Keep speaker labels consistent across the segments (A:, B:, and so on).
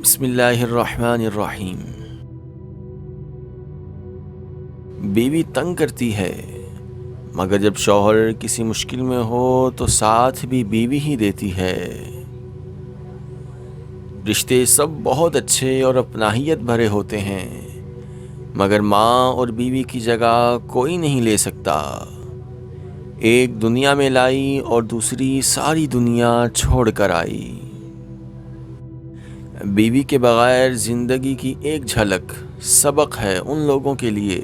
A: بسم اللہ الرحمن الرحیم۔ بیوی تنگ کرتی ہے، مگر جب شوہر کسی مشکل میں ہو تو ساتھ بھی بیوی ہی دیتی ہے۔ رشتے سب بہت اچھے اور اپناہیت بھرے ہوتے ہیں، مگر ماں اور بیوی کی جگہ کوئی نہیں لے سکتا۔ ایک دنیا میں لائی اور دوسری ساری دنیا چھوڑ کر آئی۔ بیوی کے بغیر زندگی کی ایک جھلک سبق ہے ان لوگوں کے لیے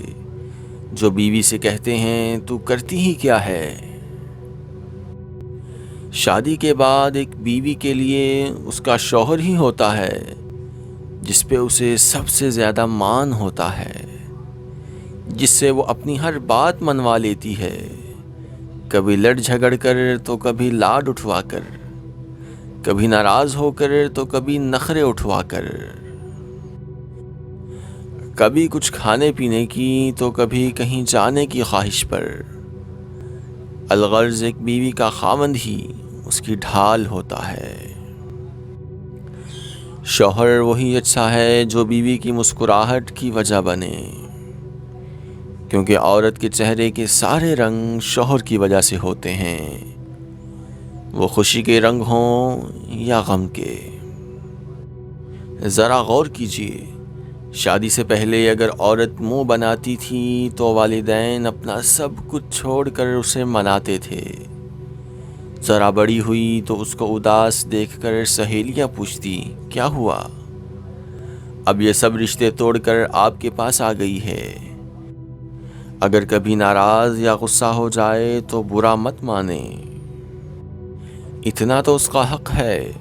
A: جو بیوی سے کہتے ہیں تو کرتی ہی کیا ہے۔ شادی کے بعد ایک بیوی کے لیے اس کا شوہر ہی ہوتا ہے جس پہ اسے سب سے زیادہ مان ہوتا ہے، جس سے وہ اپنی ہر بات منوا لیتی ہے، کبھی لڑ جھگڑ کر تو کبھی لاڈ اٹھوا کر، کبھی ناراض ہو کر تو کبھی نخرے اٹھوا کر، کبھی کچھ کھانے پینے کی تو کبھی کہیں جانے کی خواہش پر۔ الغرض ایک بیوی کا خاوند ہی اس کی ڈھال ہوتا ہے۔ شوہر وہی اچھا ہے جو بیوی کی مسکراہٹ کی وجہ بنے، کیونکہ عورت کے چہرے کے سارے رنگ شوہر کی وجہ سے ہوتے ہیں، وہ خوشی کے رنگ ہوں یا غم کے۔ ذرا غور کیجئے، شادی سے پہلے اگر عورت منہ بناتی تھی تو والدین اپنا سب کچھ چھوڑ کر اسے مناتے تھے۔ ذرا بڑی ہوئی تو اس کو اداس دیکھ کر سہیلیاں پوچھتی کیا ہوا؟ اب یہ سب رشتے توڑ کر آپ کے پاس آ گئی ہے۔ اگر کبھی ناراض یا غصہ ہو جائے تو برا مت مانے، اتنا تو اس کا حق ہے،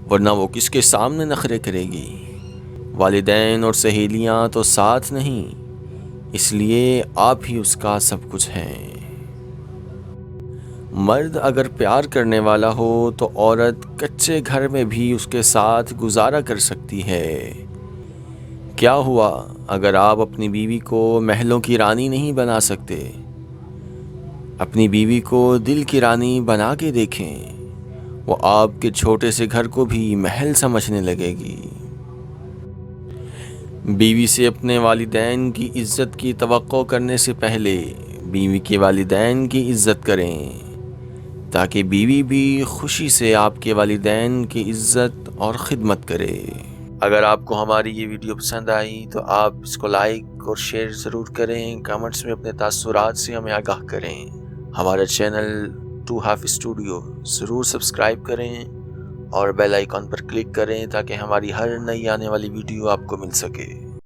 A: ورنہ وہ کس کے سامنے نخرے کرے گی؟ والدین اور سہیلیاں تو ساتھ نہیں، اس لیے آپ ہی اس کا سب کچھ ہیں۔ مرد اگر پیار کرنے والا ہو تو عورت کچے گھر میں بھی اس کے ساتھ گزارا کر سکتی ہے۔ کیا ہوا اگر آپ اپنی بیوی کو محلوں کی رانی نہیں بنا سکتے؟ اپنی بیوی کو دل کی رانی بنا کے دیکھیں، وہ آپ کے چھوٹے سے گھر کو بھی محل سمجھنے لگے گی۔ بیوی سے اپنے والدین کی عزت کی توقع کرنے سے پہلے بیوی کے والدین کی عزت کریں، تاکہ بیوی بھی خوشی سے آپ کے والدین کی عزت اور خدمت کرے۔ اگر آپ کو ہماری یہ ویڈیو پسند آئی تو آپ اس کو لائک اور شیئر ضرور کریں، کمنٹس میں اپنے تاثرات سے ہمیں آگاہ کریں۔ ہمارا چینل ٹو ہاف اسٹوڈیو ضرور سبسکرائب کریں اور بیل آئیکن پر کلک کریں تاکہ ہماری ہر نئی آنے والی ویڈیو آپ کو مل سکے۔